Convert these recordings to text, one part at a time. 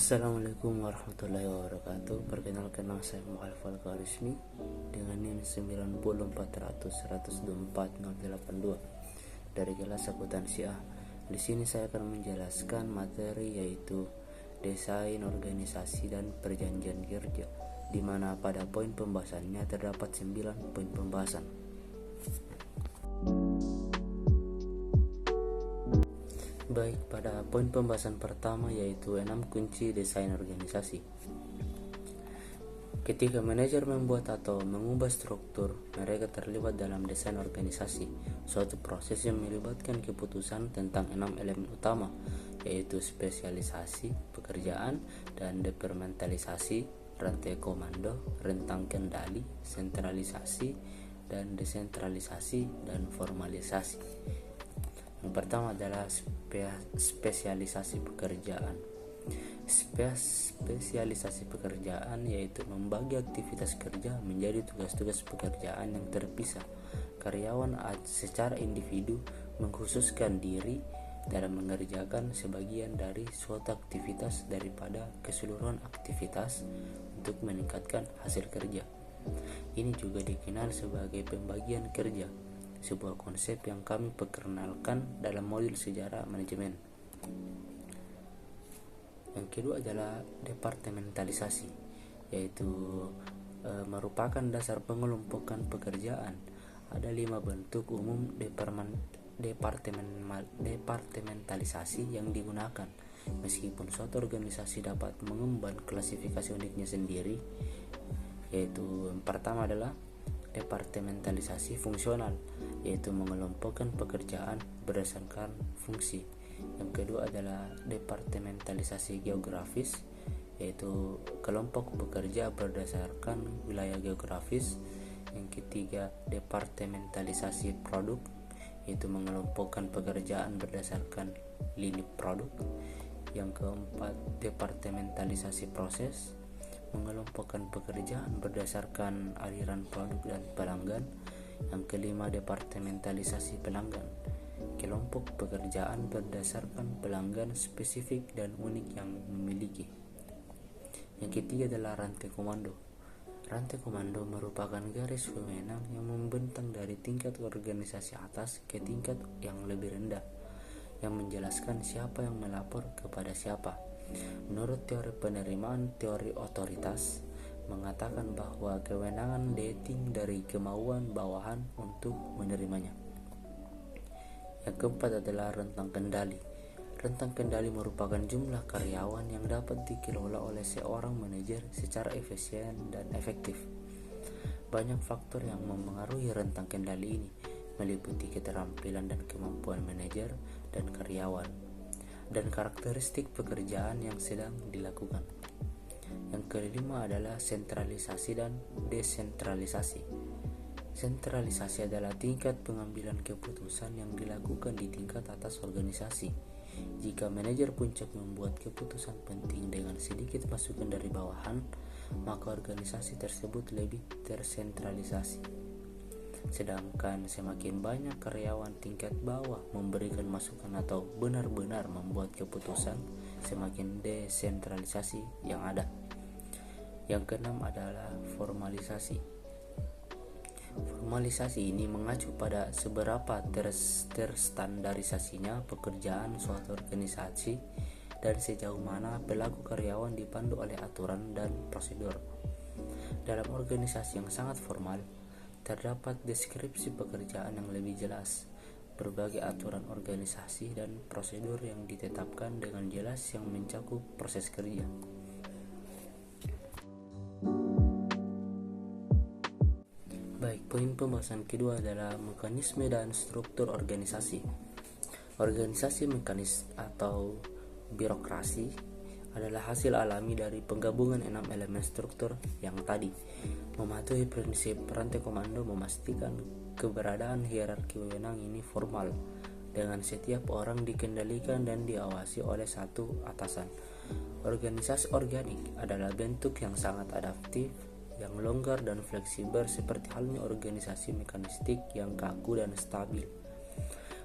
Assalamualaikum warahmatullahi wabarakatuh. Perkenalkan, nama saya Muhammad Falkarismi dengan NIM 904104082 dari kelas akuntansi A. Di sini saya akan menjelaskan materi yaitu desain organisasi dan perjanjian kerja, di mana pada poin pembahasannya terdapat 9 poin pembahasan. Baik, pada poin pembahasan pertama yaitu 6 kunci desain organisasi. Ketika manajer membuat atau mengubah struktur, mereka terlibat dalam desain organisasi, suatu proses yang melibatkan keputusan tentang 6 elemen utama, yaitu spesialisasi, pekerjaan, dan departementalisasi, rantai komando, rentang kendali, sentralisasi, dan desentralisasi, dan formalisasi. Yang pertama adalah spesialisasi pekerjaan. Spesialisasi pekerjaan yaitu membagi aktivitas kerja menjadi tugas-tugas pekerjaan yang terpisah. Karyawan secara individu mengkhususkan diri dalam mengerjakan sebagian dari suatu aktivitas daripada keseluruhan aktivitas untuk meningkatkan hasil kerja. Ini juga dikenal sebagai pembagian kerja, sebuah konsep yang kami perkenalkan dalam modul sejarah manajemen. Yang kedua adalah departementalisasi, yaitu merupakan dasar pengelompokan pekerjaan. Ada 5 bentuk umum departementalisasi yang digunakan. Meskipun suatu organisasi dapat mengemban klasifikasi uniknya sendiri, yaitu yang pertama adalah departementalisasi fungsional, yaitu mengelompokkan pekerjaan berdasarkan fungsi. Yang kedua adalah departementalisasi geografis, yaitu kelompok pekerja berdasarkan wilayah geografis. Yang ketiga, departementalisasi produk, yaitu mengelompokkan pekerjaan berdasarkan lini produk. Yang keempat, departementalisasi proses, mengelompokkan pekerjaan berdasarkan aliran produk dan pelanggan. Yang kelima, departementalisasi pelanggan, kelompok pekerjaan berdasarkan pelanggan spesifik dan unik yang memiliki. Yang ketiga adalah rantai komando. Rantai komando merupakan garis wewenang yang membentang dari tingkat organisasi atas ke tingkat yang lebih rendah, yang menjelaskan siapa yang melapor kepada siapa. Menurut teori penerimaan teori otoritas, mengatakan bahwa kewenangan dating dari kemauan bawahan untuk menerimanya. Yang keempat adalah rentang kendali. Rentang kendali merupakan jumlah karyawan yang dapat dikelola oleh seorang manajer secara efisien dan efektif. Banyak faktor yang memengaruhi rentang kendali ini, meliputi keterampilan dan kemampuan manajer dan karyawan, dan karakteristik pekerjaan yang sedang dilakukan. Yang kelima adalah sentralisasi dan desentralisasi. Sentralisasi adalah tingkat pengambilan keputusan yang dilakukan di tingkat atas organisasi. Jika manajer puncak membuat keputusan penting dengan sedikit masukan dari bawahan, maka organisasi tersebut lebih tersentralisasi. Sedangkan semakin banyak karyawan tingkat bawah memberikan masukan atau benar-benar membuat keputusan, semakin desentralisasi yang ada. Yang keenam adalah formalisasi. Formalisasi ini mengacu pada seberapa terstandarisasinya pekerjaan suatu organisasi dan sejauh mana perilaku karyawan dipandu oleh aturan dan prosedur. Dalam organisasi yang sangat formal, terdapat deskripsi pekerjaan yang lebih jelas, berbagai aturan organisasi dan prosedur yang ditetapkan dengan jelas yang mencakup proses kerja. Baik, poin pembahasan kedua adalah mekanisme dan struktur organisasi. Organisasi mekanis atau birokrasi adalah hasil alami dari penggabungan 6 elemen struktur yang tadi. Mematuhi prinsip rantai komando memastikan keberadaan hierarki wewenang ini formal, dengan setiap orang dikendalikan dan diawasi oleh satu atasan. Organisasi organik adalah bentuk yang sangat adaptif, yang longgar dan fleksibel, seperti halnya organisasi mekanistik yang kaku dan stabil.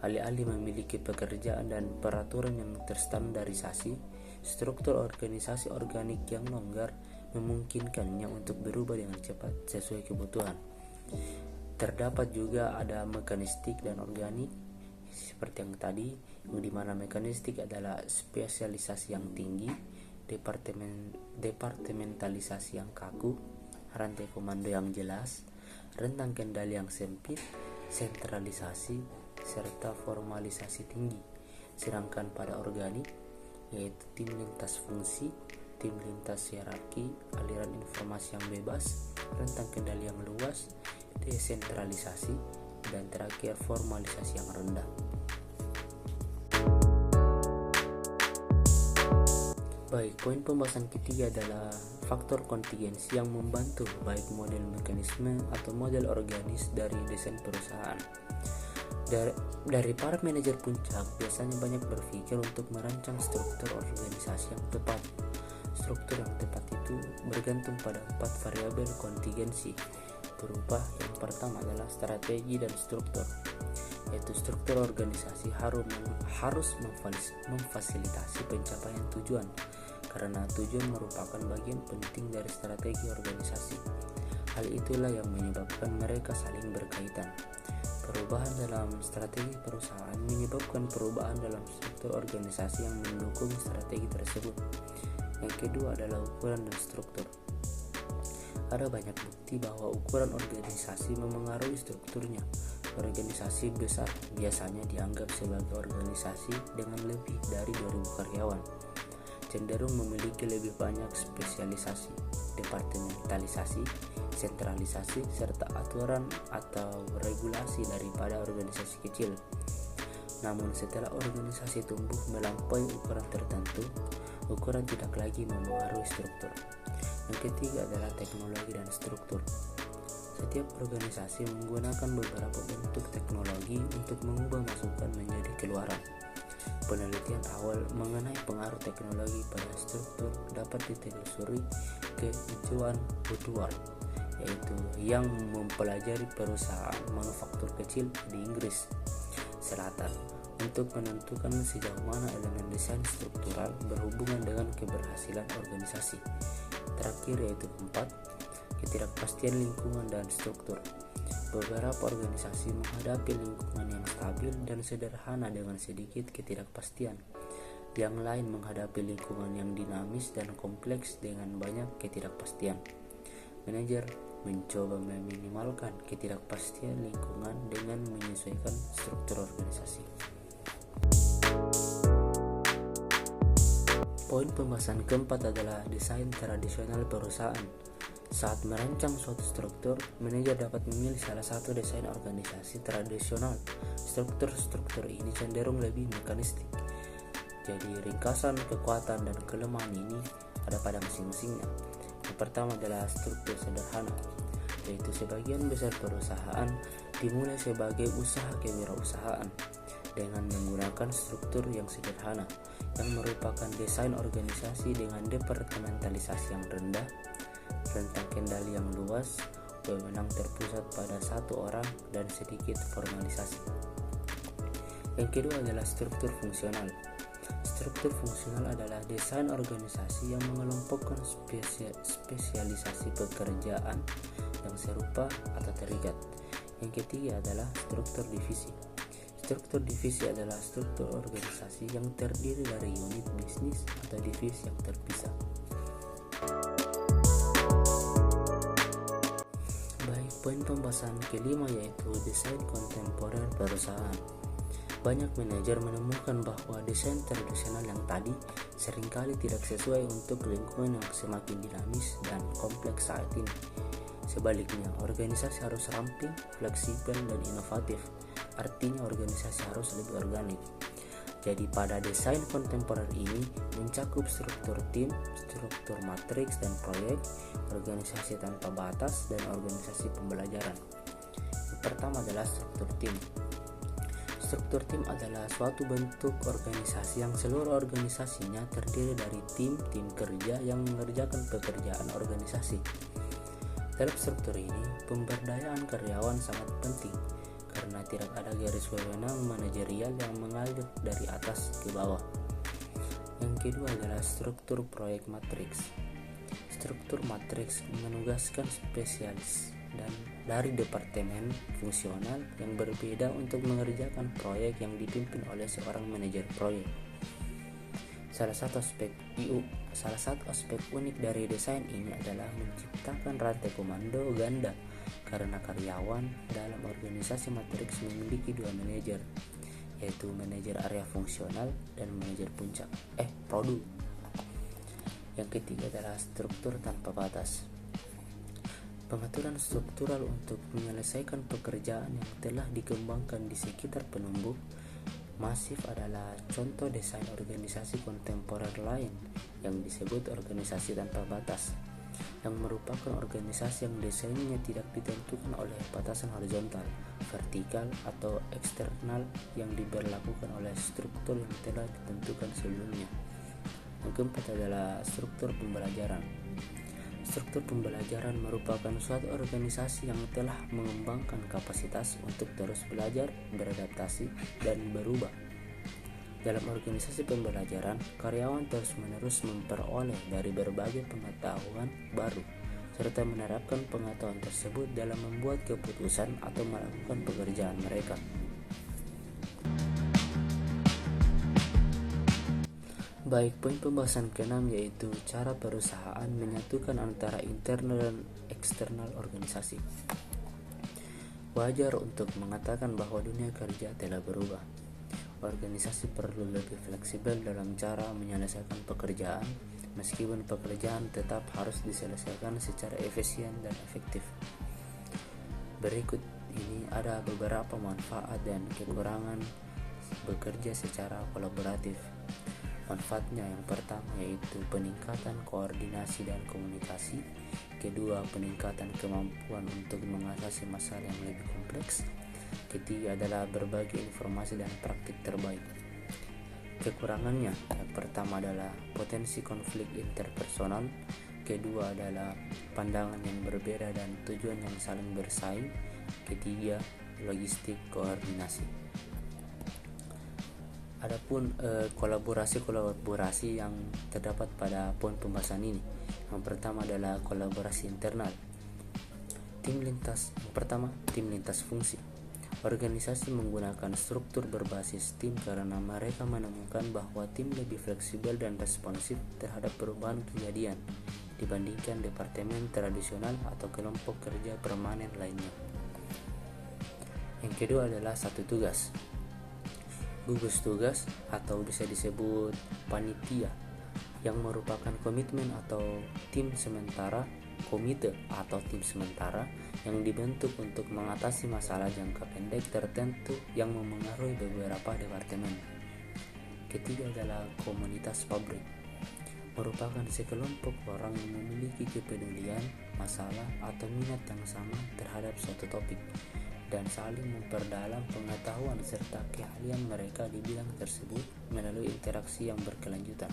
Alih-alih memiliki pekerjaan dan peraturan yang terstandarisasi, Struktur organisasi organik yang longgar memungkinkannya untuk berubah dengan cepat sesuai kebutuhan. Terdapat juga ada mekanistik dan organik, seperti yang tadi, di mana mekanistik adalah spesialisasi yang tinggi, departementalisasi yang kaku, rantai komando yang jelas, rentang kendali yang sempit, sentralisasi, serta formalisasi tinggi. Sedangkan pada organik, yaitu tim lintas fungsi, tim lintas hierarki, aliran informasi yang bebas, rentang kendali yang luas, desentralisasi, dan terakhir formalisasi yang rendah. Baik, poin pembahasan ketiga adalah faktor kontingensi yang membantu baik model mekanisme atau model organis dari desain perusahaan. Dari para manajer puncak biasanya banyak berpikir untuk merancang struktur organisasi yang tepat. Struktur yang tepat itu bergantung pada 4 variabel kontingensi berubah. Yang pertama adalah strategi dan struktur, yaitu struktur organisasi harus memfasilitasi pencapaian tujuan, karena tujuan merupakan bagian penting dari strategi organisasi. Hal itulah yang menyebabkan mereka saling berkaitan. Perubahan dalam strategi perusahaan menyebabkan perubahan dalam struktur organisasi yang mendukung strategi tersebut. Yang kedua adalah ukuran dan struktur. Ada banyak bukti bahwa ukuran organisasi memengaruhi strukturnya. Organisasi besar biasanya dianggap sebagai organisasi dengan lebih dari 2000 karyawan, cenderung memiliki lebih banyak spesialisasi, departementalisasi, sentralisasi, serta aturan atau regulasi daripada organisasi kecil. Namun setelah organisasi tumbuh melampaui ukuran tertentu, ukuran tidak lagi memengaruhi struktur. Yang ketiga adalah teknologi dan struktur. Setiap organisasi menggunakan beberapa bentuk teknologi untuk mengubah masukan menjadi keluaran. Penelitian awal mengenai pengaruh teknologi pada struktur dapat ditelusuri ke Joan Woodward, yaitu yang mempelajari perusahaan manufaktur kecil di Inggris Selatan untuk menentukan sejauh mana elemen desain struktural berhubungan dengan keberhasilan organisasi. Terakhir yaitu 4, ketidakpastian lingkungan dan struktur. Beberapa organisasi menghadapi lingkungan yang stabil dan sederhana dengan sedikit ketidakpastian. Yang lain menghadapi lingkungan yang dinamis dan kompleks dengan banyak ketidakpastian. Manajer mencoba meminimalkan ketidakpastian lingkungan dengan menyesuaikan struktur organisasi. Poin pembahasan keempat adalah desain tradisional perusahaan. Saat merancang suatu struktur, manajer dapat memilih salah satu desain organisasi tradisional. Struktur-struktur ini cenderung lebih mekanistik. Jadi ringkasan kekuatan dan kelemahan ini ada pada masing-masingnya. Yang pertama adalah struktur sederhana, yaitu sebagian besar perusahaan dimulai sebagai usaha kewirausahaan dengan menggunakan struktur yang sederhana, yang merupakan desain organisasi dengan departementalisasi yang rendah, rentang kendali yang luas, wewenang terpusat pada satu orang, dan sedikit formalisasi. Yang kedua adalah struktur fungsional. Struktur fungsional adalah desain organisasi yang mengelompokkan spesialisasi pekerjaan yang serupa atau terikat. Yang ketiga adalah struktur divisi. Struktur divisi adalah struktur organisasi yang terdiri dari unit bisnis atau divisi yang terpisah. Baik, poin pembahasan kelima yaitu desain kontemporer perusahaan. Banyak manajer menemukan bahwa desain tradisional yang tadi seringkali tidak sesuai untuk lingkungan yang semakin dinamis dan kompleks saat ini. Sebaliknya, organisasi harus ramping, fleksibel, dan inovatif. Artinya organisasi harus lebih organik. Jadi pada desain kontemporer ini mencakup struktur tim, struktur matriks dan proyek, organisasi tanpa batas, dan organisasi pembelajaran. Yang pertama adalah struktur tim. Struktur tim adalah suatu bentuk organisasi yang seluruh organisasinya terdiri dari tim kerja yang mengerjakan pekerjaan organisasi. Dalam struktur ini, pemberdayaan karyawan sangat penting karena tidak ada garis wewenang manajerial yang mengalir dari atas ke bawah. Yang kedua adalah struktur proyek matriks. Struktur matriks menugaskan spesialis dan dari departemen fungsional yang berbeda untuk mengerjakan proyek yang dipimpin oleh seorang manajer proyek. Salah satu aspek unik dari desain ini adalah menciptakan rantai komando ganda karena karyawan dalam organisasi matriks memiliki dua manajer, yaitu manajer area fungsional dan manajer produk. Yang ketiga adalah struktur tanpa batas. Pengaturan struktural untuk menyelesaikan pekerjaan yang telah dikembangkan di sekitar penumbuk masif adalah contoh desain organisasi kontemporer lain yang disebut organisasi tanpa batas, yang merupakan organisasi yang desainnya tidak ditentukan oleh batasan horizontal, vertikal, atau eksternal yang diberlakukan oleh struktur yang telah ditentukan sebelumnya. Yang keempat adalah struktur pembelajaran. Struktur pembelajaran merupakan suatu organisasi yang telah mengembangkan kapasitas untuk terus belajar, beradaptasi, dan berubah. Dalam organisasi pembelajaran, karyawan terus-menerus memperoleh dari berbagai pengetahuan baru, serta menerapkan pengetahuan tersebut dalam membuat keputusan atau melakukan pekerjaan mereka. Baik, poin pembahasan ke-6 yaitu cara perusahaan menyatukan antara internal dan eksternal organisasi. Wajar untuk mengatakan bahwa dunia kerja telah berubah. Organisasi perlu lebih fleksibel dalam cara menyelesaikan pekerjaan, meskipun pekerjaan tetap harus diselesaikan secara efisien dan efektif. Berikut ini ada beberapa manfaat dan kekurangan bekerja secara kolaboratif. Manfaatnya yang pertama yaitu peningkatan koordinasi dan komunikasi. Kedua, peningkatan kemampuan untuk mengatasi masalah yang lebih kompleks. Ketiga adalah berbagi informasi dan praktik terbaik. Kekurangannya yang pertama adalah potensi konflik interpersonal. Kedua adalah pandangan yang berbeda dan tujuan yang saling bersaing. Ketiga, logistik koordinasi. Adapun kolaborasi yang terdapat pada poin pembahasan ini. Yang pertama adalah kolaborasi internal. Tim lintas fungsi. Organisasi menggunakan struktur berbasis tim karena mereka menemukan bahwa tim lebih fleksibel dan responsif terhadap perubahan kejadian dibandingkan departemen tradisional atau kelompok kerja permanen lainnya. Yang kedua adalah satu tugas. Gugus tugas atau bisa disebut panitia yang merupakan komitmen atau tim sementara, komite atau tim sementara yang dibentuk untuk mengatasi masalah jangka pendek tertentu yang memengaruhi beberapa departemen. Ketiga adalah komunitas pabrik, merupakan sekelompok orang yang memiliki kepedulian, masalah atau minat yang sama terhadap suatu topik dan saling memperdalam pengetahuan serta keahlian mereka di bidang tersebut melalui interaksi yang berkelanjutan.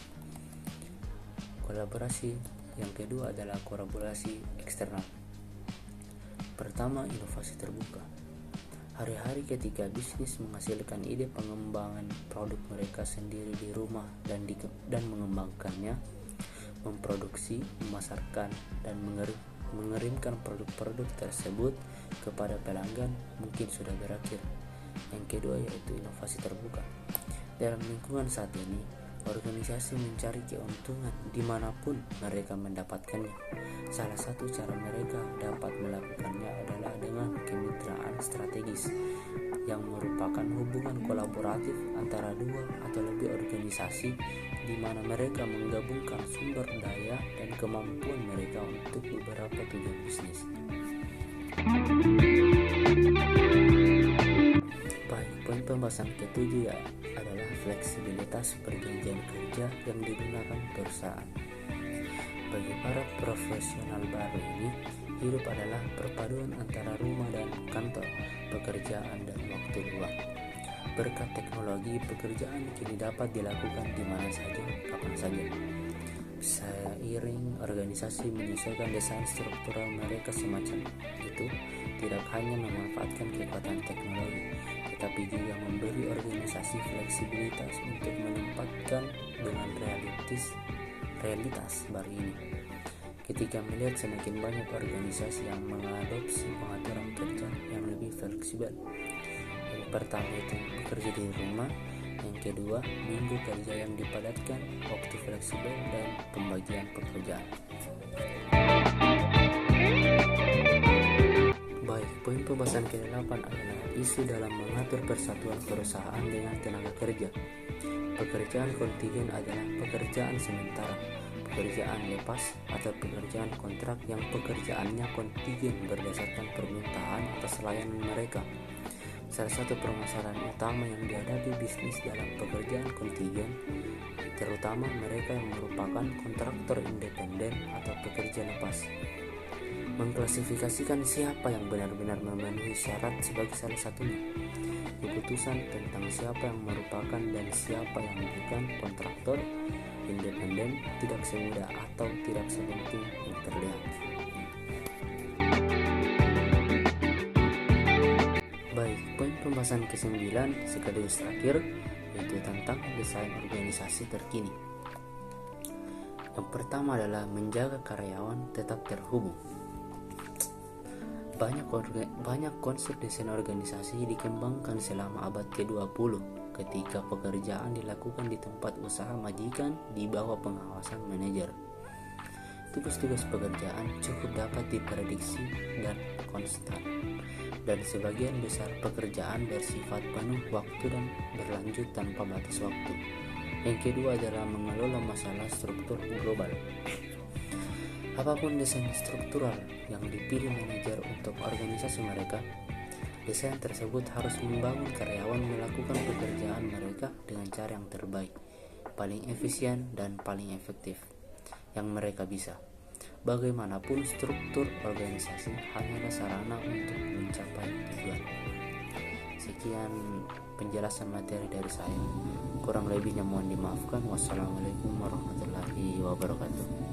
Kolaborasi yang kedua adalah kolaborasi eksternal. Pertama, inovasi terbuka. Hari-hari ketika bisnis menghasilkan ide pengembangan produk mereka sendiri di rumah dan mengembangkannya, memproduksi, memasarkan, dan mengirimkan produk-produk tersebut kepada pelanggan mungkin sudah berakhir. Yang kedua yaitu inovasi terbuka. Dalam lingkungan saat ini, organisasi mencari keuntungan dimanapun mereka mendapatkannya. Salah satu cara mereka dapat melakukannya adalah dengan kemitraan strategis, yang merupakan hubungan kolaboratif antara dua atau lebih organisasi di mana mereka menggabungkan sumber daya dan kemampuan mereka untuk beberapa tujuan bisnis. Baik, poin pembahasan ketujuh adalah fleksibilitas perjanjian kerja yang digunakan perusahaan. Bagi para profesional baru ini, hidup adalah perpaduan antara rumah dan kantor, pekerjaan dan waktu luang. Berkat teknologi, pekerjaan kini dapat dilakukan di mana saja, kapan saja. Seiring organisasi menyesuaikan desain struktural mereka semacam itu, tidak hanya memanfaatkan kekuatan teknologi, tetapi juga memberi organisasi fleksibilitas untuk menempatkan dengan realitas realitas baru ini. Ketika melihat semakin banyak organisasi yang mengadopsi pengaturan kerja yang lebih fleksibel. Yang pertama itu bekerja di rumah, yang kedua minggu kerja yang dipadatkan, waktu fleksibel, dan pembagian pekerjaan. Baik, poin pembahasan ke-8 adalah isu dalam mengatur persatuan perusahaan dengan tenaga kerja. Pekerjaan kontingen adalah pekerjaan sementara, pekerjaan lepas, atau pekerjaan kontrak yang pekerjaannya kontingen berdasarkan permintaan atas layanan mereka. Salah satu permasalahan utama yang dihadapi bisnis dalam pekerjaan kontingen, terutama mereka yang merupakan kontraktor independen atau pekerja lepas, mengklasifikasikan siapa yang benar-benar memenuhi syarat sebagai salah satunya. Keputusan tentang siapa yang merupakan dan siapa yang bukan kontraktor independen tidak semudah atau tidak sepenting yang terlihat. Baik, poin pembahasan ke-9 sekaligus terakhir yaitu tentang desain organisasi terkini. Yang pertama adalah menjaga karyawan tetap terhubung. Banyak konsep desain organisasi dikembangkan selama abad ke-20 ketika pekerjaan dilakukan di tempat usaha majikan di bawah pengawasan manajer. Tugas-tugas pekerjaan cukup dapat diprediksi dan konstan, dan sebagian besar pekerjaan bersifat penuh waktu dan berlanjut tanpa batas waktu. Yang kedua adalah mengelola masalah struktur global. Apapun desain struktural yang dipilih manajer untuk organisasi mereka, desain tersebut harus membangun karyawan melakukan pekerjaan mereka dengan cara yang terbaik, paling efisien dan paling efektif yang mereka bisa. Bagaimanapun struktur organisasi hanyalah sarana untuk mencapai tujuan. Sekian penjelasan materi dari saya. Kurang lebihnya mohon dimaafkan. Wassalamualaikum warahmatullahi wabarakatuh.